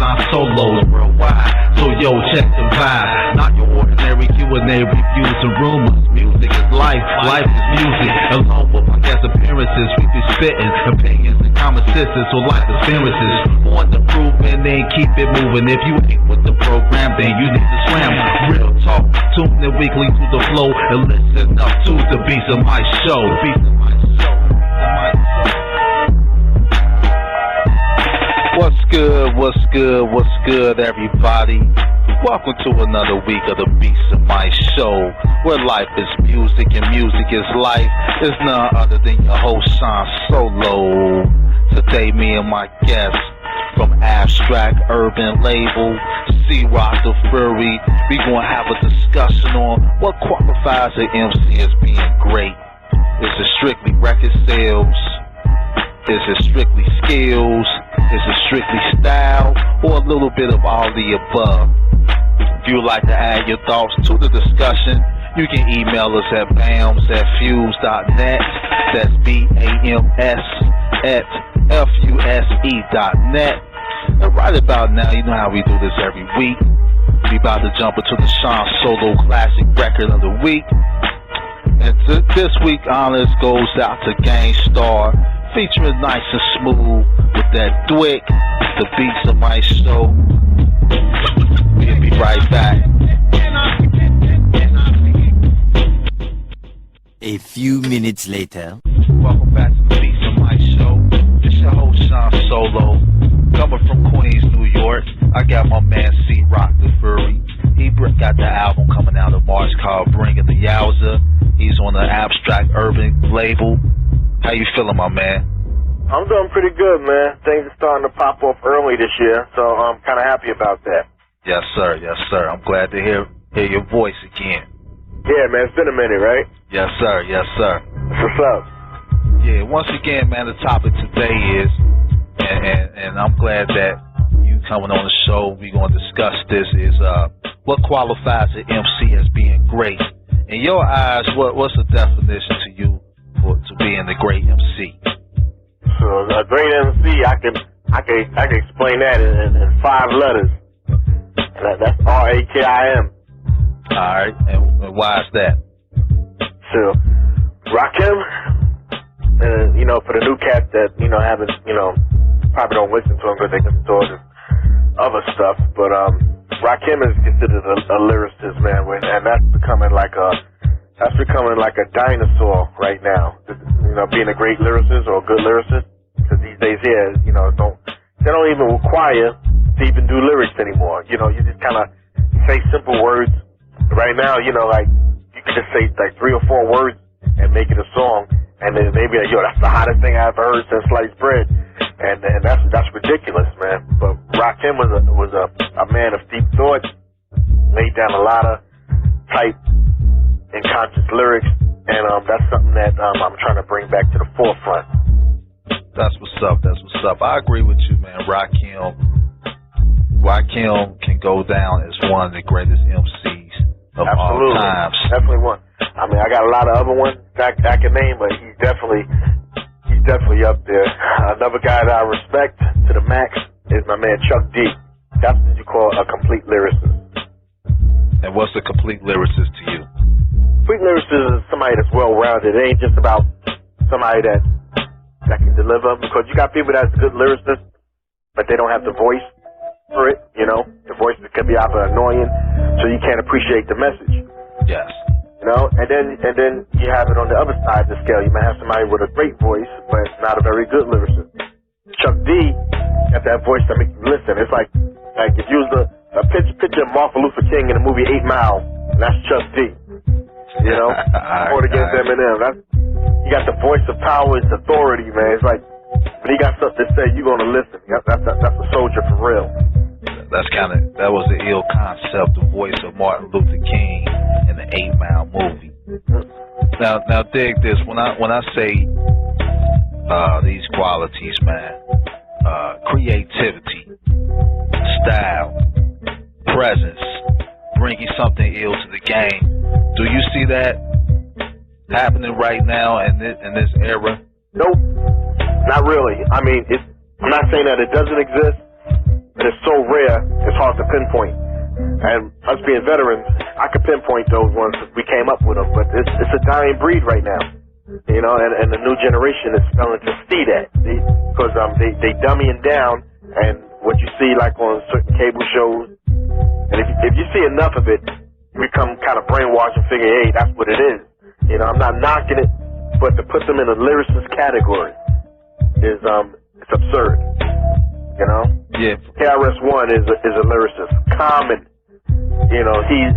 Djsean solos worldwide. So yo, check the vibe. Not your ordinary Q&A reviews and rumors. Music is life, life is music. Along with my guest appearances, we be spitting opinions and common senses, so life experiences. On the improvement and keep it moving. If you ain't with the program, then you need to swim. Real talk, tune in weekly to the flow and listen up to the beats of my show. What's good, what's good, what's good, everybody? Welcome to another week of the Beats of My Show, where life is music and music is life. It's none other than your host, Djsean Solo. Today, me and my guest from Abstract Urban label, Cee-Rock the Fury, we gonna have a discussion on what qualifies an MC as being great. Is it strictly record sales? Is it strictly skills? Is it strictly style? Or a little bit of all the above? If you would like to add your thoughts to the discussion, you can email us at bams@fuse.net. That's BAMS@FUSE.net. And right about now, you know how we do this every week. We about to jump into the Djsean Solo Classic Record of the Week. And this week, honors goes out to Gangstar, featuring Nice and Smooth with that Dwick, the Beats of My Show. We'll be right back. A few minutes later. Welcome back to the Beats of My Show. It's your host, Djsean Solo. Coming from Queens, New York, I got my man Cee-Rock the Fury. He got the album coming out in March called Bringing the Yowza. He's on the Abstract Urban label. How you feeling, my man? I'm doing pretty good, man. Things are starting to pop off early this year, so I'm kind of happy about that. Yes, sir. Yes, sir. I'm glad to hear your voice again. Yeah, man. It's been a minute, right? Yes, sir. Yes, sir. What's up? Yeah, once again, man, the topic today is, and I'm glad that you coming on the show, we're going to discuss this, is what qualifies an MC as being great? In your eyes, what's the definition to you to being a great MC? So a great MC, I can explain that in 5 letters. And that's RAKIM. All right, and why is that? So Rakim, and for the new cats that haven't probably don't listen to him because they listen to all this other stuff, but Rakim is considered a lyricist, man, and that's becoming like a dinosaur right now. Being a great lyricist or a good lyricist, because these days here, they don't even require to even do lyrics anymore. You just kind of say simple words. Right now, like you can just say like 3 or 4 words and make it a song, and then maybe that's the hottest thing I've heard since sliced bread, and that's ridiculous, man. But Rakim was a man of deep thought, laid down a lot of tight and conscious lyrics, and that's something that I'm trying to bring back to the forefront. That's what's up. That's what's up. I agree with you, man. Rakim can go down as one of the greatest MCs of all times. Definitely one. I mean, I got a lot of other ones I can name, but he's definitely up there. Another guy that I respect to the max is my man Chuck D. That's what you call a complete lyricist. And what's a complete lyricist to you? Complete lyricist is somebody that's well-rounded. It ain't just about somebody that can deliver, because you got people that's good lyricists, but they don't have the voice for it. The voice can be either annoying, so you can't appreciate the message. Yes. And then you have it on the other side of the scale. You might have somebody with a great voice, but not a very good lyricist. Chuck D got that voice that makes you listen. It's like if you was a picture of Martin Luther King in the movie 8 Mile, and that's Chuck D. Fought against Eminem. He got the voice of power, it's authority, man. It's like when he got stuff to say, you're gonna listen. That's a soldier for real. That was the ill concept, the voice of Martin Luther King in the 8 Mile movie. Now dig this. When I say these qualities, man, creativity, style, presence, bringing something ill to the game. Do you see that happening right now in this era? Nope, not really. I mean, I'm not saying that it doesn't exist. but it's so rare, it's hard to pinpoint. And us being veterans, I could pinpoint those ones if we came up with them, but it's a dying breed right now. You know, and the new generation is starting to see that because they dummying down, and what you see like on certain cable shows, and if you see enough of it, you become kind of brainwashed and figure, hey, that's what it is. You know, I'm not knocking it, but to put them in a lyricist category is it's absurd. You know, Yeah. KRS-One is a lyricist. Common, you know, he's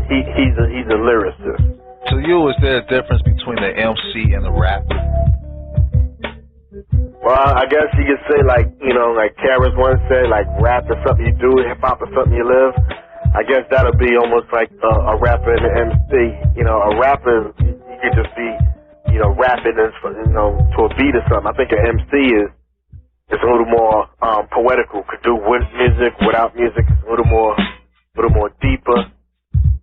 a lyricist. To you, is there a difference between the MC and the rapper? Well, I guess you could say, like, you know, like KRS-One said, like, rap is something you do, hip-hop is something you live. I guess that'll be almost like a rapper and an MC. You know, a rapper, you could just be, you know, rapping, you know, to a beat or something. I think an MC is a little more poetical, could do with music, without music. It's a little more deeper.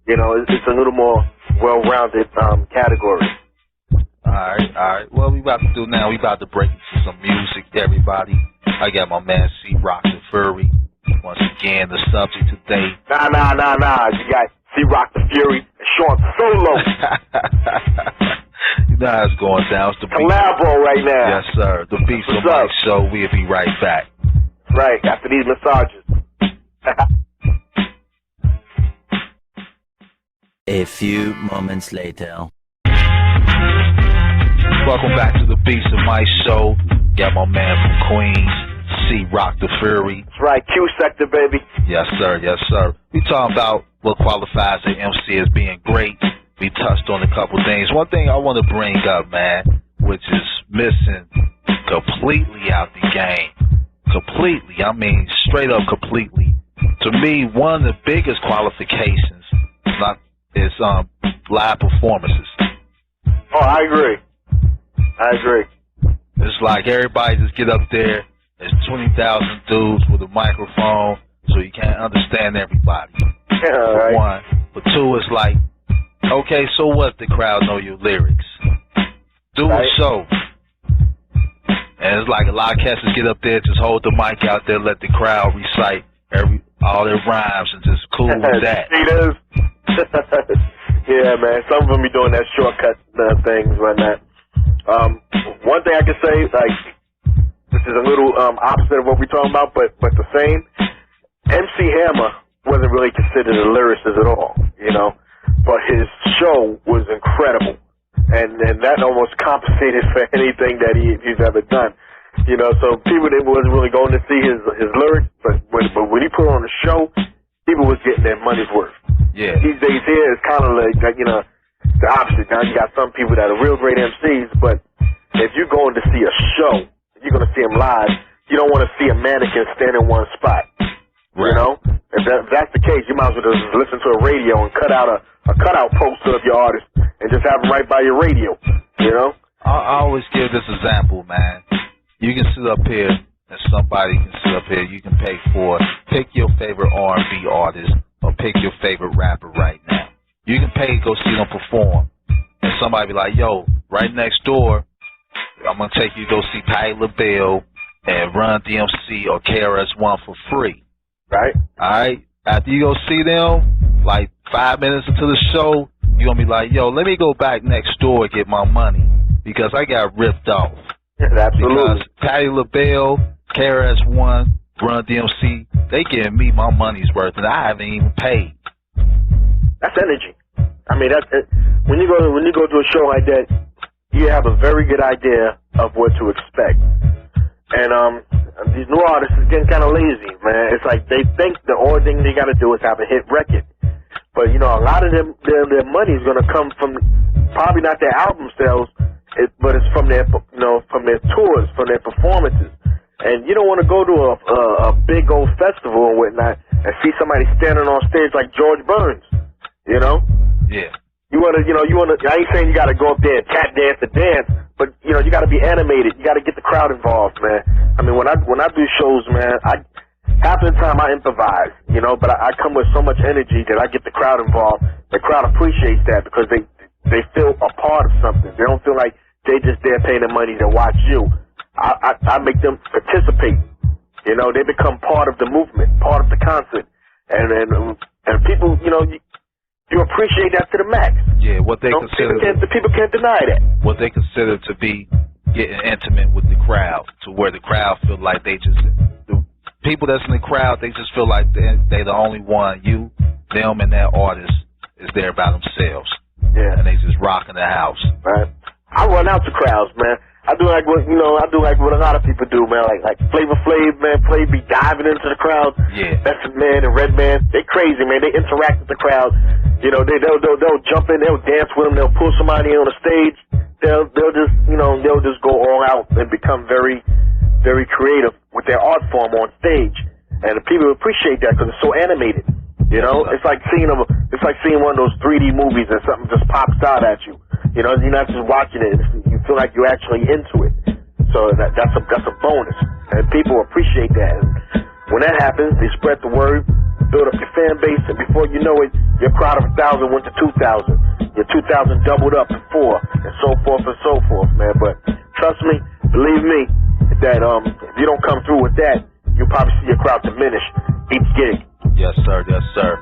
You know, it's a little more well-rounded category. All right. What we about to do now, we about to break into some music, everybody. I got my man Cee-Rock the Fury. Once again, the subject today. Nah. You got Cee-Rock the Fury and Sean Solo. You know how it's going down. It's the Collabo right now. Yes, sir. The Beats and Mics Show. We'll be right back. Right, after these massages. A few moments later. Welcome back to the Beats and Mics Show. Got my man from Queens, Cee-Rock the Fury. That's right, Q Sector, baby. Yes, sir. We talking about what qualifies an MC as being great. We touched on a couple things. One thing I want to bring up, man, which is missing completely out the game. Completely. I mean, straight up completely. To me, one of the biggest qualifications is live performances. Oh, I agree. It's like everybody just get up there. There's 20,000 dudes with a microphone, so you can't understand everybody. Yeah, right. One. But two, it's like, okay, so what if the crowd know your lyrics? Do a show. And it's like a lot of cats just get up there, just hold the mic out there, let the crowd recite all their rhymes and just cool with that. Yeah, man. Some of them be doing that shortcut things right now. One thing I can say, like, this is a little opposite of what we're talking about, but the same. MC Hammer wasn't really considered a lyricist at all, you know, but his show was incredible, and that almost compensated for anything that he's ever done, you know. So people wasn't really going to see his lyrics, but when he put on a show, people was getting their money's worth. Yeah. These days here, it's kind of like, you know, the opposite. Now you got some people that are real great MCs, but if you're going to see a show, you're going to see them live, you don't want to see a mannequin stand in one spot. Right. You know? If that's the case, you might as well just listen to a radio and cut out a cutout poster of your artist and just have them right by your radio. You know? I always give this example, man. You can sit up here and somebody can sit up here. You can pick your favorite R&B artist or pick your favorite rapper right now. You can pay to go see them perform. And somebody be like, yo, right next door, I'm going to take you to go see Patti LaBelle and Run DMC or KRS-One for free. Right. All right? After you go see them, like 5 minutes into the show, you're going to be like, yo, let me go back next door and get my money because I got ripped off. Absolutely. Because Patti LaBelle, KRS-One, Run DMC, they giving me my money's worth and I haven't even paid. That's energy. I mean, that's it. When you go to a show like that, you have a very good idea of what to expect. And these new artists is getting kind of lazy, man. It's like they think the only thing they got to do is have a hit record. But, you know, a lot of them, their money is going to come from probably not their album sales, but it's from their, you know, from their tours, from their performances. And you don't want to go to a big old festival and whatnot and see somebody standing on stage like George Burns, you know? Yeah. You want to, I ain't saying you got to go up there and tap dance to dance, but, you know, you got to be animated. You got to get the crowd involved, man. I mean, when I do shows, man, half the time I improvise, you know, but I come with so much energy that I get the crowd involved. The crowd appreciates that because they feel a part of something. They don't feel like they just there paying the money to watch you. I make them participate You know, they become part of the movement, part of the concert. And people, you know, you appreciate that to the max. Yeah, what they consider... People can't deny that. What they consider to be getting intimate with the crowd, to where the crowd feel like they just... The people that's in the crowd, they just feel like they're the only one. You, them, and that artist is there by themselves. Yeah. And they just rocking the house. Right. I run out to crowds, man. I do like what a lot of people do, man. Like Flavor Flav, man. Flav be diving into the crowd. Yeah. Method Man and Redman, they crazy, man. They interact with the crowd. You know, they'll jump in, they'll dance with them, they'll pull somebody on the stage. They'll just go all out and become very, very creative with their art form on stage. And the people appreciate that because it's so animated. You know, it's like seeing one of those 3D movies and something just pops out at you. You know, you're not just watching it; you feel like you're actually into it. So that's a bonus, and people appreciate that. And when that happens, they spread the word, build up your fan base, and before you know it, your crowd of 1,000 went to 2,000. Your 2,000 doubled up to 4, and so forth and so forth, man. But trust me, believe me, that if you don't come through with that, you'll probably see your crowd diminish each gig. Yes, sir. Yes, sir.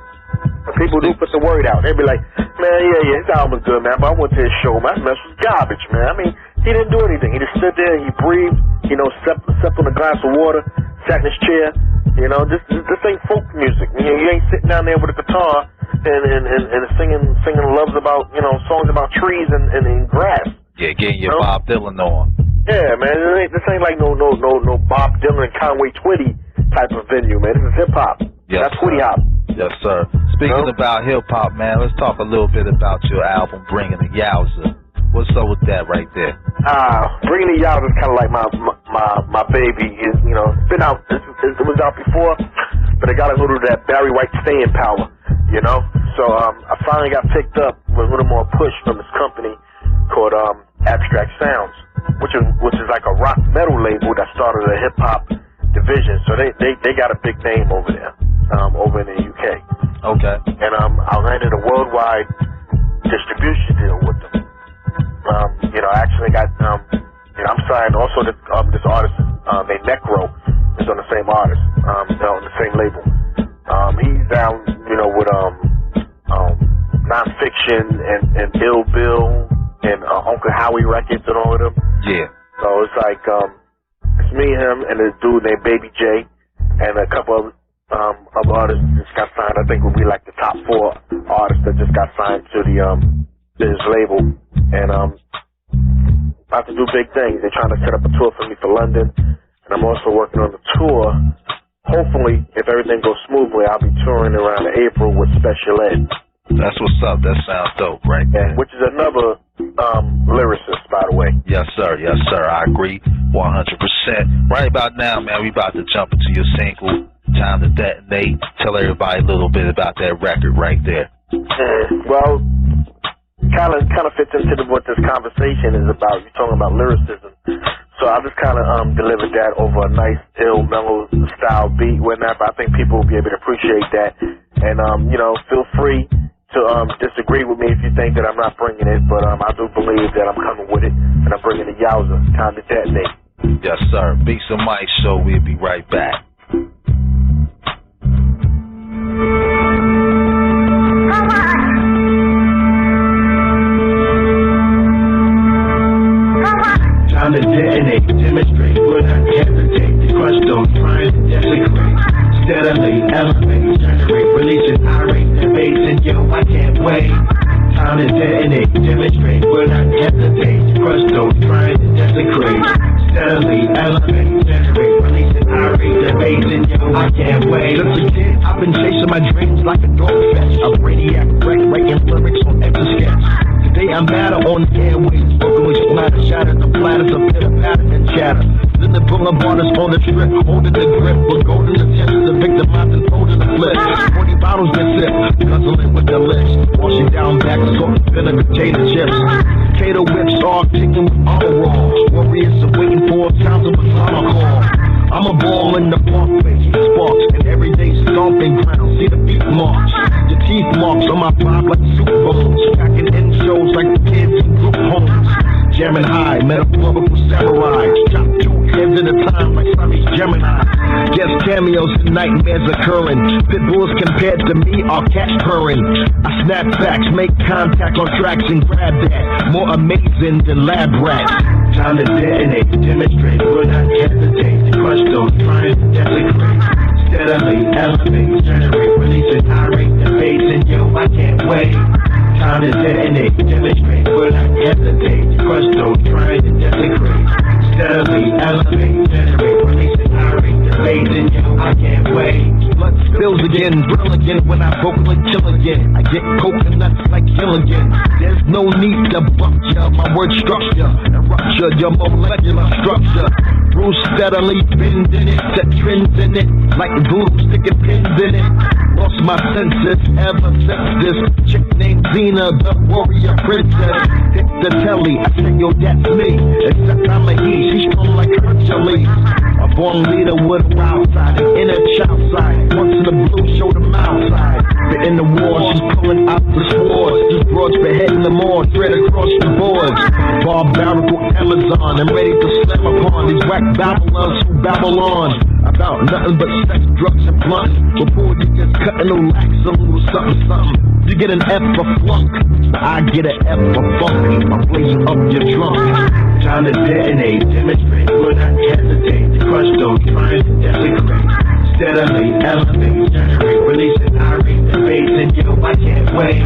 And people do put the word out. They be like, man, yeah, his album was good, man, but I went to his show, man. That mess was garbage, man. I mean, he didn't do anything. He just stood there, he breathed, you know, stepped on a glass of water, sat in his chair. You know, this ain't folk music. You ain't sitting down there with a guitar and singing loves about, you know, songs about trees and grass. Yeah, getting your Bob Dylan on. Yeah, man, this ain't like no Bob Dylan, Conway Twitty type of venue, man. This is hip hop. Yes, that's Twitty hop. Yes, sir. Speaking about hip hop, man, let's talk a little bit about your album, Bringing the Yowza. What's up with that right there? Bringing the Yowza is kind of like my baby. Is, you know, it's been out. It was out before, but it got a little of that Barry White staying power. You know, so I finally got picked up with a little more push from this company called Abstract Sounds, which is like a rock metal label that started a hip hop division. So they got a big name over there, over in the UK. Okay. And I landed a worldwide distribution deal with them. You know, I actually got you know, I'm signed also to this artist named Necro is on the same artist, on the same label. He's down, you know, with Nonfiction and Ill Bill and Uncle Howie Records and all of them. Yeah. So it's like it's me, him, and this dude named Baby J, and a couple of artists just got signed. I think we'll be like the top 4 artists that just got signed to this label, and about to do big things. They're trying to set up a tour for me for London, and I'm also working on the tour. Hopefully, if everything goes smoothly, I'll be touring around April with Special Ed. That's what's up. That sounds dope, right? Yeah, which is another lyricist, by the way. Yes, sir. Yes, sir. I agree 100%. Right about now, man, we about to jump into your single, Time to Detonate. Tell everybody a little bit about that record right there. Well, kind of fits into what this conversation is about. You're talking about lyricism. So I just kind of delivered that over a nice, ill, mellow style beat, whatnot. But I think people will be able to appreciate that. And, you know, feel free to disagree with me if you think that I'm not bringing it. But I do believe that I'm coming with it, and I'm bringing the Yowza. Time to Detonate. Yes, sir. Beats and Mics Show. We'll be right back. Time to detonate, demonstrate, will not hesitate. Crush those trying to desecrate. Steadily elevate, generate, releasing irate debates, and yo, I can't wait. Time to detonate, demonstrate, will not hesitate. Crush those trying to desecrate. Steadily elevate, generate, releasing irate debates, and yo, I can't wait. Since a kid, I've been chasing my dreams like a dog fetch. A brainiac wreck, writing lyrics on every sketch. Today I'm better on the airways, spoken with splatter, shatter the platters of pitter patter and chatter. Then the boulevard is on the trip, holding the grip, with golden attempts to victimize and holding the flip. 40 bottles been sipped, guzzling with the lips, washing down back, salt and vinegar, potato chips. Potato whips are kicking with armor raw. Warriors are waiting for sounds of a summer call. I'm a ball in the parkway, he sparks, and everyday stomping ground. See the beat marks, your teeth marks on my vibe like soup bones. Packing in shows like the kids in group homes. Jamming high, metaphorical samurai. Chop two heads at a time like Siamese Gemini. Guest cameos and nightmares occurring. Pit bulls compared to me are cats purring. I snap backs, make contact on tracks and grab that. More amazing than lab rats. Time to detonate, demonstrate, will not hesitate. Crush those trying to desecrate. Steadily elevate, generate, release an irate debate, and yo, I can't wait. Time to detonate, demonstrate, will not hesitate. Crush those trying to desecrate. Steadily elevate, generate, release an irate debate, and yo, I can't wait. Blood spills again, drill again when I vocally kill again. I get coconuts like Gilligan. There's no need to rupture my word structure and rupture your molecular structure. Bruce steadily bending it, set trends in it, like voodoo sticking pins in it. Lost my senses ever since this chick named Xena, the warrior princess, hit the telly. I said, yo, that's me, except I'm a he. She's strong like Hercules. A born leader with a wild side, an inner child side. Once in the blue, show the mouth side. But in the war, she's pulling out the swords. These broads beheading them all, thread across the boards. Barbarical Amazon, I'm ready to slam upon these whack Babylons who babble on about nothing but sex, drugs, and blunt. Before you get cut in the lax, a little something, something. You get an F for flunk, I get an F for funk. I blaze up your trunk. Time to detonate, demonstrate, will not hesitate. Crush those trying to desecrate. Steadily elevate, generate, release an irate debate, and yo, I can't wait.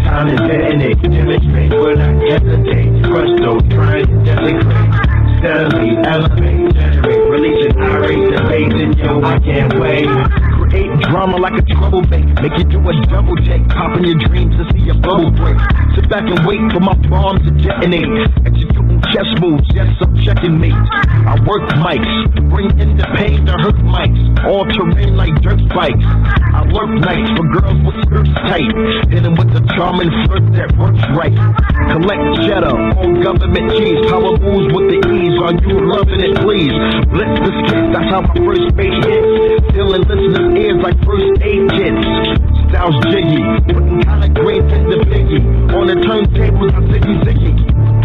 Time to detonate, demonstrate, will not hesitate. Crush those trying to desecrate. Steadily elevate, generate, release an irate debate, and yo, I can't wait. Create drama like a troublemaker, make you do a double take, pop in your dreams to see your bubble break. Sit back and wait for my bombs to detonate. Executing chess moves, yes, I'm checking me. I work mics, bring in the pain to hurt mics. All terrain like dirt bikes. I lurk nights for girls with skirts tight. Hit them with the charming flirt that works right. Collect cheddar, all government cheese. Power moves with the ease. Are you loving it, please? Blitz this kiss, that's how my first bait hits. Filling listeners' ears like first aid kits. Styles jiggy, putting kinda grains in the biggie. On the turntables, I ziggy.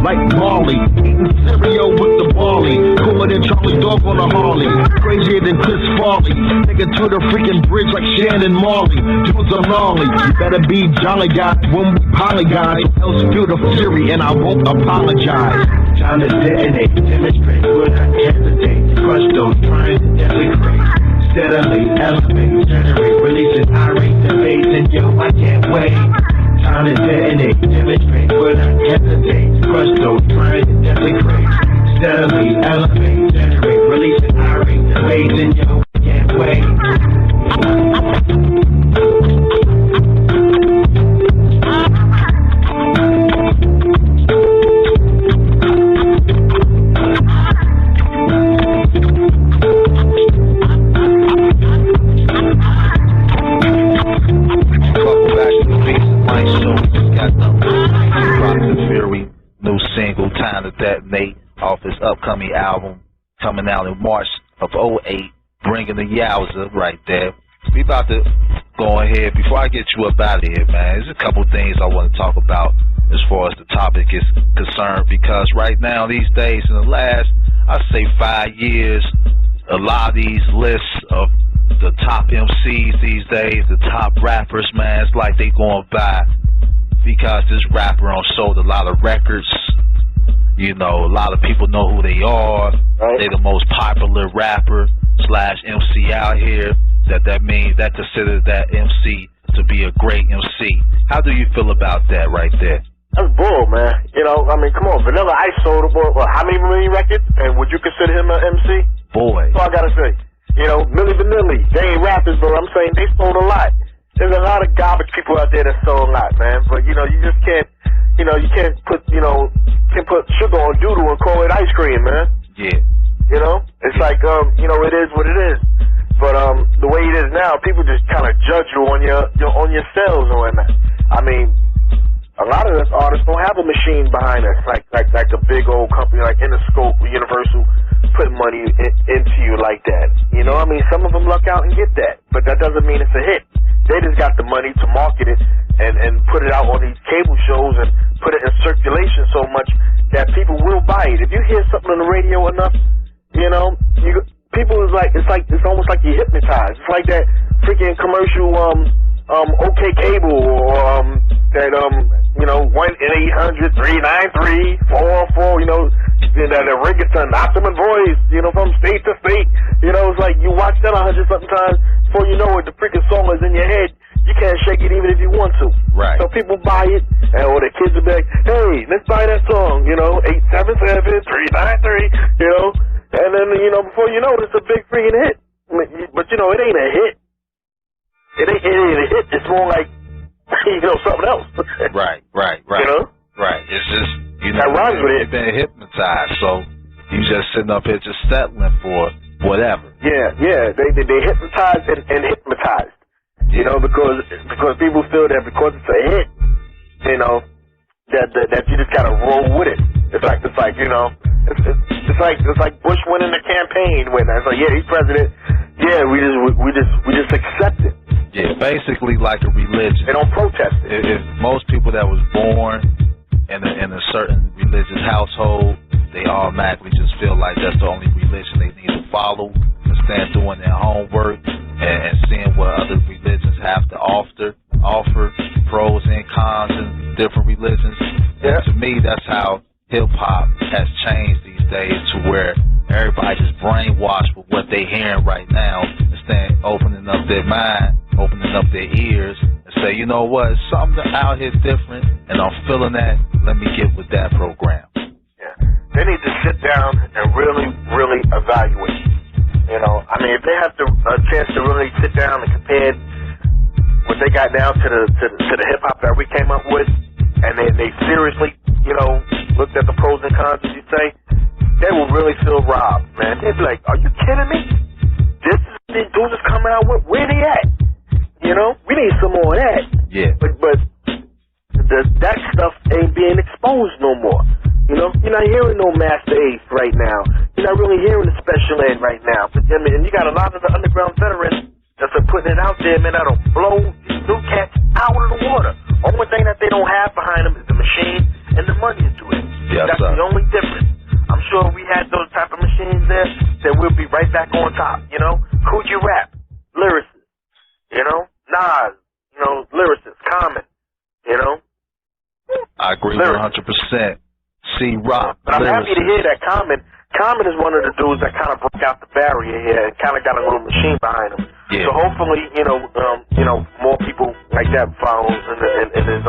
Like Marley, eating cereal with the barley. Cooler than Charlie Dog on a Harley. Crazier than Chris Farley. Nigga to the freaking bridge like Shannon Marley. Dudes are gnarly. You better be jolly guy when we polygon. Else feel the fury and I won't apologize. Time to detonate, demonstrate, will not hesitate. Crush those trying to desecrate. Steadily elevate, generate, release an irate debate, and yo, I can't wait. Time to detonate, demonstrate, will not hesitate. Crush those trying to desecrate. Steadily elevate, generate, release an irate debate, and yo, I can't wait. Time to Detonate off his upcoming album coming out in March of 08, bringing the Yowza right there. We about to go ahead. Before I get you up out of here, man, there's a couple things I want to talk about as far as the topic is concerned, because right now, these days, in the last, I'd say 5 years, a lot of these lists of the top MCs these days, the top rappers, man, it's like they going by because this rapper sold a lot of records. You know, a lot of people know who they are. Right. They're the most popular rapper / MC out here. That means that considers that MC to be a great MC. How do you feel about that right there? That's bull, man. You know, I mean, come on. Vanilla Ice sold how many million records? And would you consider him an MC? Boy. That's all I gotta say. You know, Milli Vanilli, they ain't rappers, but I'm saying they sold a lot. There's a lot of garbage people out there that sold a lot, man. But, you know, you just can't, you know, you can't put, can put sugar on doodle and call it ice cream, man. Yeah. You know? It's like, you know, it is what it is. But the way it is now, people just kind of judge you on your sales and whatnot. I mean, a lot of us artists don't have a machine behind us, like a big old company like Interscope or Universal put money into you like that. You know, I mean, some of them luck out and get that, but that doesn't mean it's a hit. They just got the money to market it and put it out on these cable shows and put it in circulation so much that people will buy it. If you hear something on the radio enough, you know, people is like, it's almost like you're hypnotized. It's like that freaking commercial, OK Cable, or, that, you know, 1-800-393-444, you know, that reggaeton, optimum voice, you know, from state to state. You know, it's like you watch that 100-something times before you know it, the freaking song is in your head. You can't shake it even if you want to. Right. So people buy it, or the kids will be like, hey, let's buy that song, you know, 877-393, you know. And then, you know, before you know it, it's a big freaking hit. But, you know, it ain't a hit. It ain't a hit. It's more like, you know, something else. Right. You know? Right. It's just, you know, that rhymes with it. You've been hypnotized, so you just sitting up here just settling for whatever. Yeah. They hypnotized and hypnotized. You know, because people feel that because it's a hit, you know, that you just gotta roll with it. It's like you know, it's like Bush winning the campaign when it's like, yeah, he's president. Yeah, we just accept it. Yeah, basically like a religion. They don't protest it. If most people that was born in a certain religious household, they automatically just feel like that's the only religion they need to follow, instead of doing their homework and seeing what other religions have to offer, pros and cons in different religions. Yeah. And to me, that's how hip-hop has changed these days, to where everybody just brainwashed with what they're hearing right now, instead of opening up their mind, opening up their ears, and say, you know what, something out here different, and I'm feeling that, let me get with that program. Yeah. They need to sit down and really, really evaluate. You know, I mean, if they have a chance to really sit down and compare what they got now to the hip hop that we came up with, and they seriously, you know, looked at the pros and cons, as you say, they will really feel robbed, man. They'd be like, are you kidding me? These dudes is coming out with, where they at? You know, we need some more of that. Yeah. But that stuff ain't being exposed no more. You know, you're not hearing no Master Ace right now. You're not really hearing the Special Ed right now. But, I mean, and you got a lot of the underground veterans that's putting it out there, man, that'll blow these new cats out of the water. Only thing that they don't have behind them is the machine and the money to do it. Yes, that's sir. The only difference. I'm sure if we had those type of machines there, then we'll be right back on top, you know? Coogee Rap, lyricists, you know? Nas, you know, lyricists, Common, you know? I agree 100%. Cee-Rock. But I'm happy to hear that Common is one of the dudes that kind of broke out the barrier here and kind of got a little machine behind him. Yeah. So hopefully, you know, more people like that follows in his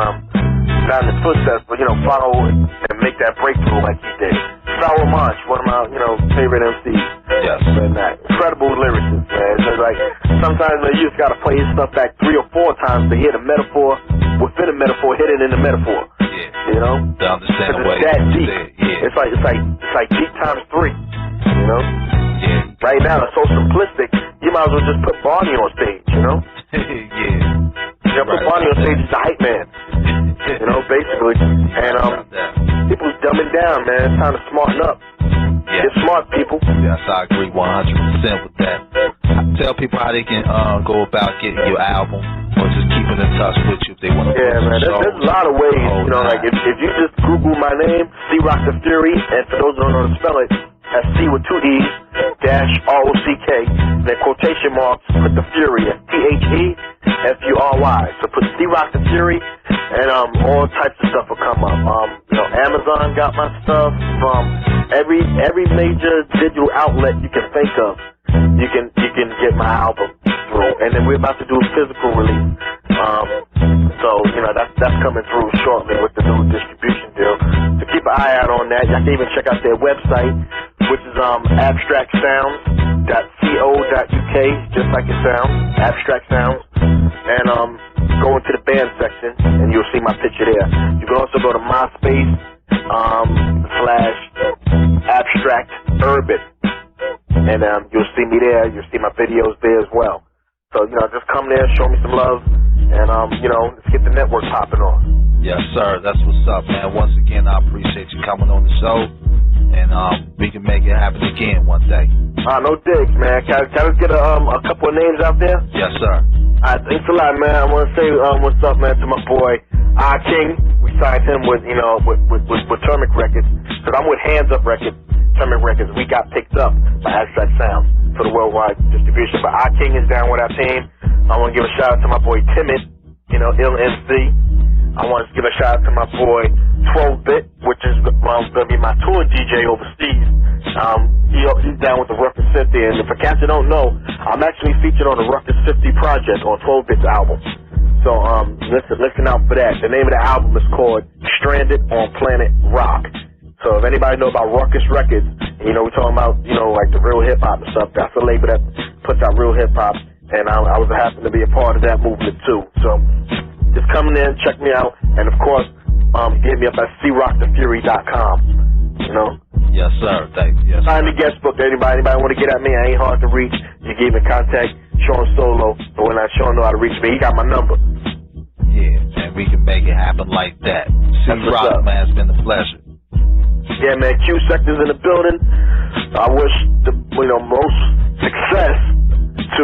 not in his footsteps, but you know, follow and make that breakthrough like he did. Sour Munch, one of my favorite MCs. Yes. And incredible lyricist, man. It's like sometimes you just gotta play his stuff back 3 or 4 times to hear the metaphor within the metaphor, hidden in the metaphor. Yeah. You know? To understand it's what that deep. Yeah. It's like deep times 3. You know? Yeah. Right now it's so simplistic. You might as well just put Barney on stage. You know? Yeah. You know, put Barney on stage as the hype man. You know, basically. And people's dumbing down, man. It's time to smarten up. Yeah. Get smart, people. Yes, I agree 100% with that. Tell people how they can go about getting your album, or just keeping in touch with you if they want to. Yeah, man. There's a lot of ways. You know, like if you just Google my name, Cee-Rock the Fury, and for those who don't know how to spell it, that's C with 2 E's, -ROCK, then quotation marks, put the Fury, THEFURY. So put Cee-Rock the Fury, and all types of stuff will come up. You know, Amazon got my stuff from every major digital outlet you can think of. You can get my album through, and then we're about to do a physical release. So you know that's coming through shortly with the new distribution deal. So keep an eye out on that. Y'all can even check out their website, which is abstractsounds.co.uk, just like it sounds, Abstract Sounds, and go into the band section, and you'll see my picture there. You can also go to MySpace /AbstractUrban, and you'll see me there. You'll see my videos there as well. So you know, just come there, show me some love, and you know, let's get the network popping on. Yes, sir. That's what's up, man. Once again, I appreciate you coming on the show, and we can make it happen again one day. No digs, man. Can I just get a couple of names out there? Yes, sir. Thanks a lot, man. I want to say what's up, man, to my boy King. We signed him with Termic Records, because I'm with Handzup Records. Timid Records. We got picked up by Abstract Sounds for the worldwide distribution. But our king is down with our team. I want to give a shout out to my boy Timid, you know, Emcee. I want to give a shout out to my boy 12-Bit, which is going to be my tour DJ overseas. He's down with the Ruckus 50, and for cats that don't know, I'm actually featured on the Ruckus 50 project on 12-Bit's album. So listen out for that. The name of the album is called Stranded on Planet Rock. So if anybody know about Ruckus Records, you know, we're talking about, you know, like the real hip hop and stuff. That's a label that puts out real hip hop, and I was happen to be a part of that movement too. So just come in, check me out, and of course, hit me up at Cee-Rock.thefury.com. You know. Yes, sir. Thank you. Yes, Sign the guest book. Anybody want to get at me? I ain't hard to reach. You can even contact Sean Solo, but when Sean know how to reach me, he got my number. Yeah, and we can make it happen like that. Cee-Rock, man, it's been a pleasure. Yeah, man, Q Sector's in the building. I wish the most success to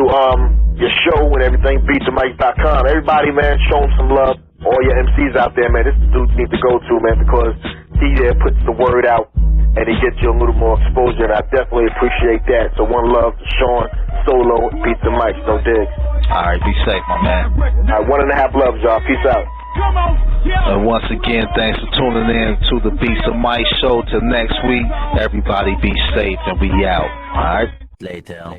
your show and everything. BEATSANDMICS.com. Everybody, man, show him some love. All your MCs out there, man. This is the dude you need to go to, man, because he there puts the word out and he gets you a little more exposure, and I definitely appreciate that. So one love to Sean Solo, BEATSANDMICS, no digs. All right, be safe, my man. All right, 1.5 loves, y'all. Peace out. And once again, thanks for tuning in to the BEATSANDMICS show. Till next week, everybody be safe, and we out. All right? Later.